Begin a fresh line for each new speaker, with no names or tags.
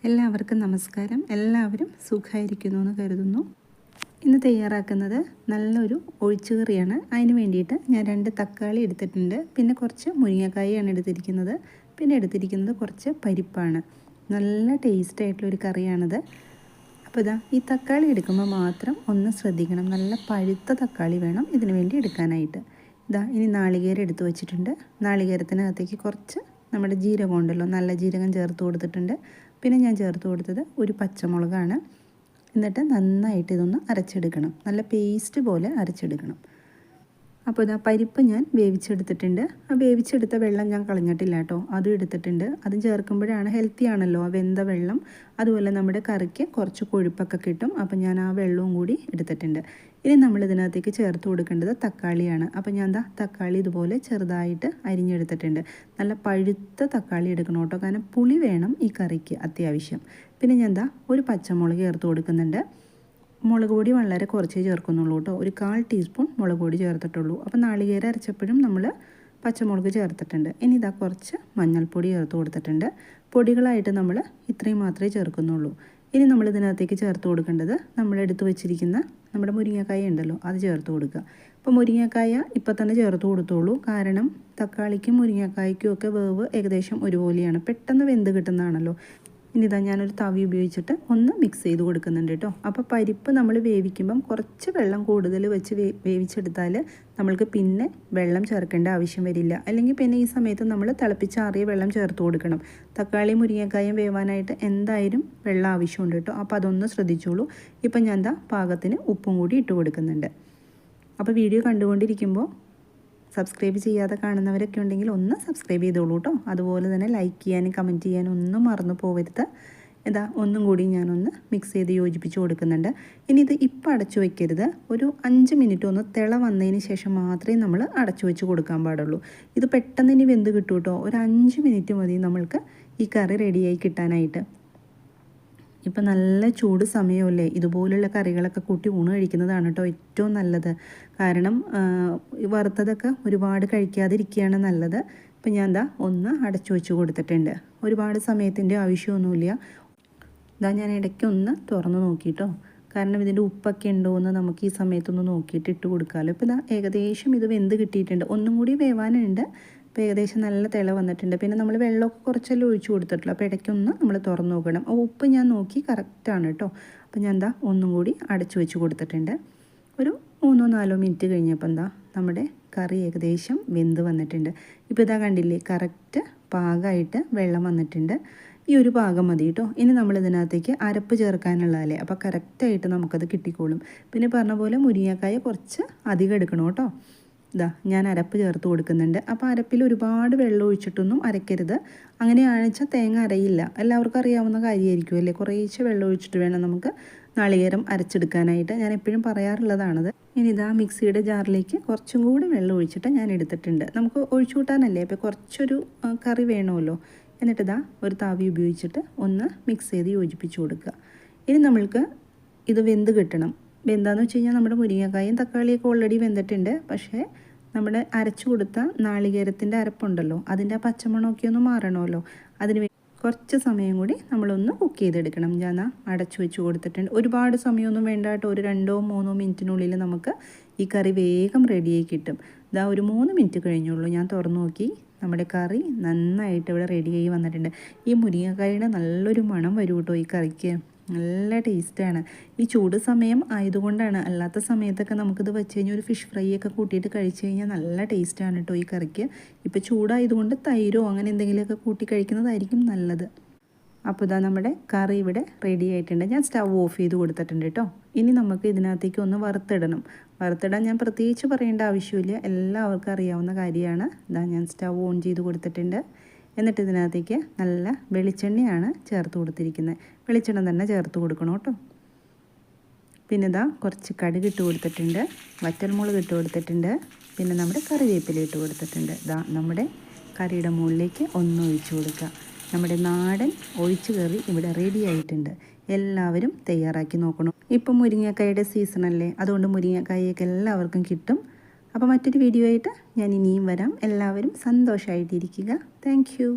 എല്ലാവർക്കും നമസ്കാരം. എല്ലാവരും സുഖമായിരിക്കുന്നു എന്ന് കരുതുന്നു. ഇന്ന് തയ്യാറാക്കുന്നത് നല്ലൊരു ഒഴിച്ചുകറിയാണ്. അതിന് വേണ്ടിയിട്ട് ഞാൻ 2 തക്കാളി എടുത്തിട്ടുണ്ട്. പിന്നെ കുറച്ച് മുരിങ്ങക്കായാണ് എടുത്തിരിക്കുന്നത്. പിന്നെ എടുത്തിരിക്കുന്നത് കുറച്ച് പരിപ്പാണ്. നല്ല ടേസ്റ്റ് ആയിട്ടുള്ളൊരു കറിയാണിത്. അപ്പോൾ ഈ തക്കാളി എടുക്കുമ്പോൾ മാത്രം ഒന്ന് ശ്രദ്ധിക്കണം. നല്ല പഴുത്ത തക്കാളി വേണം ഇതിന് വേണ്ടി എടുക്കാനായിട്ട്. ഇനി നാളികേരം എടുത്ത് വെച്ചിട്ടുണ്ട്. നാളികേരത്തിനകത്തേക്ക് കുറച്ച് നമ്മുടെ ജീരകം ഉണ്ടല്ലോ, നല്ല ജീരകം ചേർത്ത് കൊടുത്തിട്ടുണ്ട്. പിന്നെ ഞാൻ ചേർത്ത് കൊടുത്തത് ഒരു പച്ചമുളകാണ്. എന്നിട്ട് നന്നായിട്ട് ഇതൊന്ന് അരച്ചെടുക്കണം. നല്ല പേസ്റ്റ് പോലെ അരച്ചെടുക്കണം. അപ്പോൾ പരിപ്പ് ഞാൻ വേവിച്ചെടുത്തിട്ടുണ്ട്. ആ വേവിച്ചെടുത്ത വെള്ളം ഞാൻ കളഞ്ഞിട്ടില്ല കേട്ടോ, അതും എടുത്തിട്ടുണ്ട്. അതും ചേർക്കുമ്പോഴാണ് ഹെൽത്തി ആണല്ലോ ആ വെന്ത വെള്ളം. അതുപോലെ നമ്മുടെ കറിക്ക് കുറച്ച് കൊഴുപ്പൊക്കെ കിട്ടും. അപ്പോൾ ഞാൻ ആ വെള്ളവും കൂടി എടുത്തിട്ടുണ്ട്. ഇനി നമ്മൾ ഇതിനകത്തേക്ക് ചേർത്ത് കൊടുക്കേണ്ടത് തക്കാളിയാണ്. അപ്പോൾ ഞാൻ തക്കാളി ഇതുപോലെ ചെറുതായിട്ട് അരിഞ്ഞെടുത്തിട്ടുണ്ട്. നല്ല പഴുത്ത തക്കാളി എടുക്കണം കേട്ടോ, കാരണം പുളി വേണം ഈ കറിക്ക് അത്യാവശ്യം. പിന്നെ ഞാൻ ഒരു പച്ചമുളക് ചേർത്ത് കൊടുക്കുന്നുണ്ട്. മുളക് പൊടി വളരെ കുറച്ചേ ചേർക്കുന്നുള്ളൂ കേട്ടോ, ഒരു 1/4 ടീസ്പൂൺ മുളക് പൊടി ചേർത്തിട്ടുള്ളൂ. അപ്പോൾ നാളികേരം അരച്ചപ്പോഴും നമ്മൾ പച്ചമുളക് ചേർത്തിട്ടുണ്ട്. ഇനി കുറച്ച് മഞ്ഞൾപ്പൊടി ചേർത്ത് കൊടുത്തിട്ടുണ്ട്. പൊടികളായിട്ട് നമ്മൾ ഇത്രയും മാത്രമേ ചേർക്കുന്നുള്ളൂ. ഇനി നമ്മൾ ഇതിനകത്തേക്ക് ചേർത്ത് കൊടുക്കേണ്ടത് നമ്മൾ എടുത്ത് വെച്ചിരിക്കുന്ന നമ്മുടെ മുരിങ്ങക്കായ ഉണ്ടല്ലോ, അത് ചേർത്ത് കൊടുക്കുക. അപ്പോൾ മുരിങ്ങക്കായ ഇപ്പം തന്നെ ചേർത്ത് കൊടുത്തോളൂ, കാരണം തക്കാളിക്കും മുരിങ്ങക്കായ്ക്കും ഒക്കെ വേവ് ഏകദേശം ഒരുപോലെയാണ്, പെട്ടെന്ന് വെന്ത് കിട്ടുന്നതാണല്ലോ. ഇനി ഞാനൊരു തവി ഉപയോഗിച്ചിട്ട് ഒന്ന് മിക്സ് ചെയ്ത് കൊടുക്കുന്നുണ്ട് കേട്ടോ. അപ്പോൾ പരിപ്പ് നമ്മൾ വേവിക്കുമ്പം കുറച്ച് വെള്ളം കൂടുതൽ വെച്ച് വേവിച്ചെടുത്താൽ നമ്മൾക്ക് പിന്നെ വെള്ളം ചേർക്കേണ്ട ആവശ്യം വരില്ല. അല്ലെങ്കിൽ പിന്നെ ഈ സമയത്ത് നമ്മൾ തിളപ്പിച്ചാറിയ വെള്ളം ചേർത്ത് കൊടുക്കണം. തക്കാളി മുരിങ്ങക്കായും വേവാനായിട്ട് എന്തായാലും വെള്ളം ആവശ്യമുണ്ട് കേട്ടോ. അപ്പോൾ അതൊന്ന് ശ്രദ്ധിച്ചോളൂ. ഇപ്പം ഞാൻ പാകത്തിന് ഉപ്പും കൂടി ഇട്ട് കൊടുക്കുന്നുണ്ട്. അപ്പോൾ വീഡിയോ കണ്ടുകൊണ്ടിരിക്കുമ്പോൾ സബ്സ്ക്രൈബ് ചെയ്യാതെ കാണുന്നവരൊക്കെ ഉണ്ടെങ്കിൽ ഒന്ന് സബ്സ്ക്രൈബ് ചെയ്തോളൂ കേട്ടോ. അതുപോലെ തന്നെ ലൈക്ക് ചെയ്യാനും കമൻറ്റ് ചെയ്യാനും ഒന്നും മറന്നു പോകരുത്. ഒന്നും കൂടി ഞാനൊന്ന് മിക്സ് ചെയ്ത് യോജിപ്പിച്ച് കൊടുക്കുന്നുണ്ട്. ഇനി ഇത് ഇപ്പം അടച്ചു വയ്ക്കരുത്. ഒരു 5 മിനിറ്റ് ഒന്ന് തിള വന്നതിന് ശേഷം മാത്രമേ നമ്മൾ അടച്ചു വെച്ച് കൊടുക്കാൻ പാടുള്ളൂ. ഇത് പെട്ടെന്ന് ഇനി വെന്ത് കിട്ടും കേട്ടോ. ഒരു 5 മിനിറ്റ് മതി നമ്മൾക്ക് ഈ കറി റെഡിയായി കിട്ടാനായിട്ട്. ഇപ്പം നല്ല ചൂട് സമയമല്ലേ, ഇതുപോലുള്ള കറികളൊക്കെ കൂട്ടി ഊണ് കഴിക്കുന്നതാണ് കേട്ടോ ഏറ്റവും നല്ലത്. കാരണം വറുത്തതൊക്കെ ഒരുപാട് കഴിക്കാതിരിക്കുകയാണ് നല്ലത്. ഇപ്പം ഞാൻ ഒന്ന് അടച്ചു വെച്ച് കൊടുത്തിട്ടുണ്ട്. ഒരുപാട് സമയത്തിൻ്റെ ആവശ്യമൊന്നുമില്ല. ഞാൻ ഇടയ്ക്കൊന്ന് തുറന്ന് നോക്കിയിട്ടോ, കാരണം ഇതിൻ്റെ ഉപ്പൊക്കെ ഉണ്ടോ എന്ന് നമുക്ക് ഈ സമയത്തൊന്ന് നോക്കിയിട്ട് ഇട്ട് കൊടുക്കാമല്ലോ. ഇപ്പോൾ ഏകദേശം ഇത് വെന്ത് കിട്ടിയിട്ടുണ്ട്. ഒന്നും കൂടി വേവാനുണ്ട്. ഇപ്പോൾ ഏകദേശം നല്ല തിള വന്നിട്ടുണ്ട്. പിന്നെ നമ്മൾ വെള്ളമൊക്കെ കുറച്ചെല്ലാം ഒഴിച്ചു കൊടുത്തിട്ടുള്ളൂ. അപ്പോൾ ഇടയ്ക്കൊന്ന് നമ്മൾ തുറന്ന് നോക്കണം. ഉപ്പ് ഞാൻ നോക്കി കറക്റ്റാണ് കേട്ടോ. അപ്പോൾ ഞാൻ ഒന്നും കൂടി അടച്ചു വെച്ച് കൊടുത്തിട്ടുണ്ട്. ഒരു 3-4 മിനിറ്റ് കഴിഞ്ഞപ്പോൾ നമ്മുടെ കറി ഏകദേശം വെന്ത് വന്നിട്ടുണ്ട്. ഇപ്പോൾ കണ്ടില്ലേ, കറക്റ്റ് പാകമായിട്ട് വെള്ളം വന്നിട്ടുണ്ട്. ഈ ഒരു പാകം മതി കേട്ടോ. ഇനി നമ്മൾ ഇതിനകത്തേക്ക് അരപ്പ് ചേർക്കാനുള്ളതല്ലേ, അപ്പോൾ കറക്റ്റായിട്ട് നമുക്കത് കിട്ടിക്കോളും. പിന്നെ പറഞ്ഞ പോലെ മുരിങ്ങക്കായ കുറച്ച് അധികം എടുക്കണം കേട്ടോ. ഞാൻ അരപ്പ് ചേർത്ത് കൊടുക്കുന്നുണ്ട്. അപ്പോൾ അരപ്പിൽ ഒരുപാട് വെള്ളം ഒഴിച്ചിട്ടൊന്നും അരയ്ക്കരുത്. അങ്ങനെയാണെന്ന് വെച്ചാൽ തേങ്ങ അരയില്ല. എല്ലാവർക്കും അറിയാവുന്ന കാര്യമായിരിക്കും അല്ലേ. കുറേശ്ശെ വെള്ളം ഒഴിച്ചിട്ട് വേണം നമുക്ക് നാളികേരം അരച്ചെടുക്കാനായിട്ട്. ഞാൻ എപ്പോഴും പറയാറുള്ളതാണത്. ഇനി മിക്സിയുടെ ജാറിലേക്ക് കുറച്ചും കൂടി വെള്ളം ഒഴിച്ചിട്ട് ഞാൻ എടുത്തിട്ടുണ്ട്. നമുക്ക് ഒഴിച്ചു കൂട്ടാനല്ലേ, അപ്പോൾ കുറച്ചൊരു കറി വേണമല്ലോ. എന്നിട്ട് ഒരു താവി ഉപയോഗിച്ചിട്ട് ഒന്ന് മിക്സ് ചെയ്ത് യോജിപ്പിച്ച് കൊടുക്കുക. ഇനി നമ്മൾക്ക് ഇത് വെന്ത് കിട്ടണം. വെന്താന്ന് വെച്ച് കഴിഞ്ഞാൽ നമ്മുടെ മുരിങ്ങക്കായും തക്കാളിയൊക്കെ ഓൾറെഡി വെന്തിട്ടുണ്ട്. പക്ഷേ നമ്മുടെ അരച്ചു കൊടുത്ത നാളികേരത്തിൻ്റെ അരപ്പുണ്ടല്ലോ, അതിൻ്റെ പച്ചമണമൊക്കെ ഒന്ന് മാറണമല്ലോ. അതിന് കുറച്ച് സമയം കൂടി നമ്മളൊന്ന് കുക്ക് ചെയ്തെടുക്കണം. ഞാൻ അടച്ചു വെച്ച് കൊടുത്തിട്ടുണ്ട്. ഒരുപാട് സമയമൊന്നും വേണ്ട കേട്ടോ. ഒരു 2-3 മിനിറ്റിനുള്ളിൽ നമുക്ക് ഈ കറി വേഗം റെഡിയായി കിട്ടും. ഒരു 3 മിനിറ്റ് കഴിഞ്ഞുള്ളൂ. ഞാൻ തുറന്നു നോക്കി, നമ്മുടെ കറി നന്നായിട്ട് ഇവിടെ റെഡിയായി വന്നിട്ടുണ്ട്. ഈ മുരിങ്ങക്കായുടെ നല്ലൊരു മണം വരും കേട്ടോ ഈ കറിക്ക്. നല്ല ടേസ്റ്റാണ്. ഈ ചൂട് സമയം ആയതുകൊണ്ടാണ്. അല്ലാത്ത സമയത്തൊക്കെ നമുക്കിത് വെച്ച് കഴിഞ്ഞാൽ ഒരു ഫിഷ് ഫ്രൈ ഒക്കെ കൂട്ടിയിട്ട് കഴിച്ച് കഴിഞ്ഞാൽ നല്ല ടേസ്റ്റാണ് കേട്ടോ ഈ കറിക്ക്. ഇപ്പോൾ ചൂടായതുകൊണ്ട് തൈരോ അങ്ങനെ എന്തെങ്കിലുമൊക്കെ കൂട്ടി കഴിക്കുന്നതായിരിക്കും നല്ലത്. അപ്പോൾ നമ്മുടെ കറി ഇവിടെ റെഡി ആയിട്ടുണ്ട്. ഞാൻ സ്റ്റവ് ഓഫ് ചെയ്ത് കൊടുത്തിട്ടുണ്ട് കേട്ടോ. ഇനി നമുക്ക് ഇതിനകത്തേക്ക് ഒന്ന് വറുത്തിടണം. വറുത്തിടാൻ ഞാൻ പ്രത്യേകിച്ച് പറയേണ്ട ആവശ്യമില്ല, എല്ലാവർക്കും അറിയാവുന്ന കാര്യമാണ്. ഞാൻ സ്റ്റവ് ഓൺ ചെയ്ത് കൊടുത്തിട്ടുണ്ട്. എന്നിട്ട് ഇതിനകത്തേക്ക് നല്ല വെളിച്ചെണ്ണയാണ് ചേർത്ത് കൊടുത്തിരിക്കുന്നത്. വെളിച്ചെണ്ണ തന്നെ ചേർത്ത് കൊടുക്കണം കേട്ടോ. പിന്നെ കുറച്ച് കടുക് ഇട്ട് കൊടുത്തിട്ടുണ്ട്, വറ്റൽമുളക് ഇട്ട് കൊടുത്തിട്ടുണ്ട്, പിന്നെ നമ്മുടെ കറിവേപ്പില ഇട്ട് കൊടുത്തിട്ടുണ്ട്. നമ്മുടെ കറിയുടെ മുകളിലേക്ക് ഒന്ന് ഒഴിച്ചു കൊടുക്കുക. നമ്മുടെ നാടൻ ഒഴിച്ചു കറി ഇവിടെ റെഡി ആയിട്ടുണ്ട്. എല്ലാവരും തയ്യാറാക്കി നോക്കണം. ഇപ്പം മുരിങ്ങക്കായുടെ സീസണല്ലേ, അതുകൊണ്ട് മുരിങ്ങക്കായൊക്കെ എല്ലാവർക്കും കിട്ടും. അപ്പോൾ മറ്റൊരു വീഡിയോ ആയിട്ട് ഞാൻ ഇനിയും വരാം. എല്ലാവരും സന്തോഷമായിട്ടിരിക്കുക. Thank you.